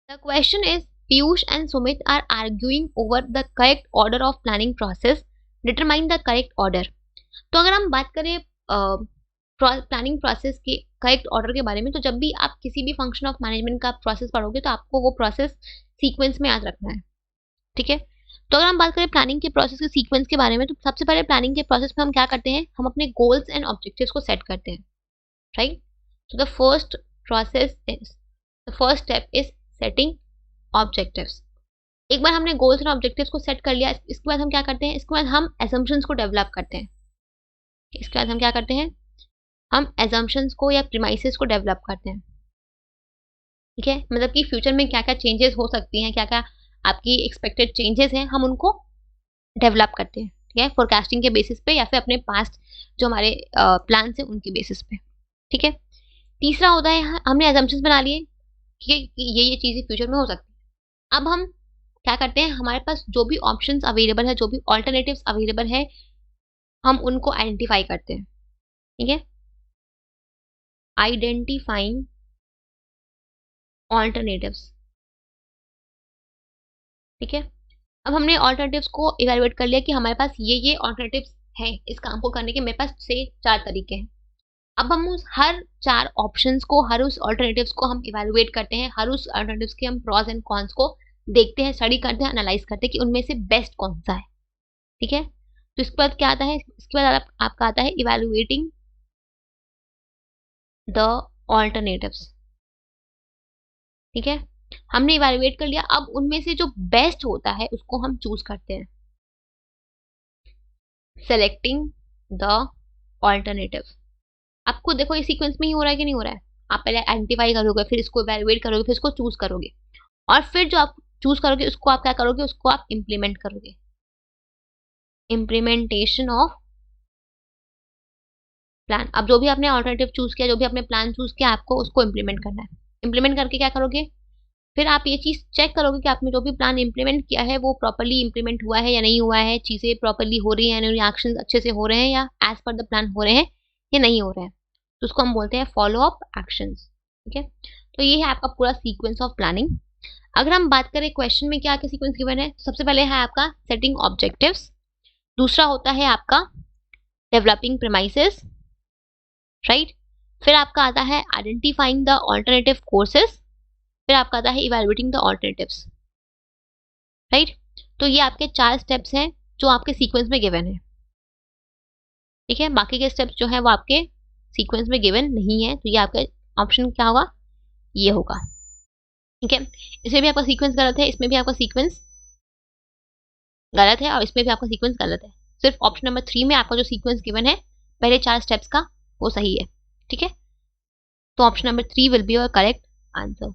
The question is, Piyush and Sumit are arguing over the correct order of planning process. Determine the correct order. तो अगर हम बात करें planning process के correct order के बारे में, तो जब भी आप किसी भी फंक्शन ऑफ मैनेजमेंट का प्रोसेस पढ़ोगे तो आपको वो प्रोसेस सीक्वेंस में याद रखना है, ठीक है। तो अगर हम बात करें प्लानिंग के प्रोसेस के सीक्वेंस के बारे में, तो सबसे पहले प्लानिंग के प्रोसेस में हम क्या करते हैं, हम अपने गोल्स एंड ऑब्जेक्टिव्स को सेट करते हैं, राइट। तो the first step is setting objectives. एक बार हमने गोल्स एंड ऑब्जेक्टिव्स को सेट कर लिया, इसके बाद हम क्या करते हैं, इसके बाद हम एजम्पशंस को डेवलप करते हैं। इसके बाद हम क्या करते हैं, हम एजम्पशंस को या प्रीमाइसेस को डेवलप करते हैं, ठीक है। मतलब कि फ्यूचर में क्या क्या चेंजेस हो सकती हैं, क्या क्या आपकी एक्सपेक्टेड चेंजेस हैं, हम उनको डेवलप करते हैं, ठीक है, फोरकास्टिंग के बेसिस पे या फिर अपने पास्ट जो हमारे प्लान है उनके बेसिस पे, ठीक है। तीसरा होता है, हमने एजम्पशंस बना लिए, ठीक है, कि ये चीज़ें फ्यूचर में हो सकती है। अब हम क्या करते हैं, हमारे पास जो भी ऑप्शंस अवेलेबल है, जो भी ऑल्टरनेटिव्स अवेलेबल है, हम उनको आइडेंटिफाई करते हैं, ठीक है। आइडेंटिफाइंग ऑल्टरनेटिव्स, ठीक है। अब हमने ऑल्टरनेटिव्स को इवैल्यूएट कर लिया कि हमारे पास ये ऑल्टरनेटिव्स हैं, इस काम को करने के मेरे पास से 4 तरीके हैं। अब हम उस हर 4 ऑप्शंस को, हर उस ऑल्टरनेटिव्स को हम इवैल्यूएट करते हैं, हर उस ऑल्टरनेटिव्स के हम प्रॉस एंड कॉन्स को देखते हैं, स्टडी करते हैं, एनालाइज करते हैं कि उनमें से बेस्ट कौन सा है, ठीक है। तो इसके बाद क्या आता है, इसके बाद आपका आता है इवैल्यूएटिंग द ऑल्टरनेटिव्स, ठीक है। हमने इवैल्यूएट कर लिया, अब उनमें से जो बेस्ट होता है उसको हम चूज करते हैं, सेलेक्टिंग द ऑल्टरनेटिव। आपको देखो ये सीक्वेंस में ही हो रहा है कि नहीं हो रहा है, आप पहले आइडेंटिफाई करोगे, फिर इसको इवैल्यूएट करोगे, फिर इसको चूज करोगे, और फिर जो आप चूज करोगे उसको आप क्या करोगे, उसको आप इंप्लीमेंट करोगे, इम्प्लीमेंटेशन ऑफ प्लान। अब जो भी आपने ऑल्टरनेटिव चूज किया, जो भी आपने प्लान चूज किया, आपको उसको इंप्लीमेंट करना है। इंप्लीमेंट करके क्या करोगे, फिर आप ये चीज चेक करोगे कि आपने जो भी प्लान इंप्लीमेंट किया है वो प्रॉपर्ली इंप्लीमेंट हुआ है या नहीं हुआ है, चीजें प्रॉपर्ली हो रही हैं, रिएक्शंस अच्छे से हो रहे हैं या एज पर द प्लान हो रहे हैं या नहीं हो रहे हैं, तो उसको हम बोलते हैं फॉलो अप एक्शंस, ठीक है। तो ये है आपका पूरा सीक्वेंस ऑफ प्लानिंग। अगर हम बात करें क्वेश्चन में क्या क्या सीक्वेंस गिवन है, सबसे पहले है आपका सेटिंग ऑब्जेक्टिव्स, दूसरा होता है आपका डेवलपिंग प्रीमाइसेस, राइट। फिर आपका आता है आइडेंटिफाइंग द ऑल्टरनेटिव कोर्सेस, फिर आपका आता है इवैल्यूएटिंग द ऑल्टरनेटिव्स, राइट। तो ये आपके 4 स्टेप्स हैं जो आपके सीक्वेंस में गिवन है, ठीक है। बाकी के स्टेप्स जो है वो आपके सीक्वेंस में गिवन नहीं है, तो ये आपका ऑप्शन क्या होगा, ये होगा, ठीक है। इसमें भी आपका सीक्वेंस गलत है, इसमें भी आपका सीक्वेंस गलत है, और इसमें भी आपका सीक्वेंस गलत है। सिर्फ ऑप्शन नंबर 3 में आपका जो सीक्वेंस गिवन है पहले 4 स्टेप्स का, वो सही है, ठीक है। तो option number 3 will be your correct answer.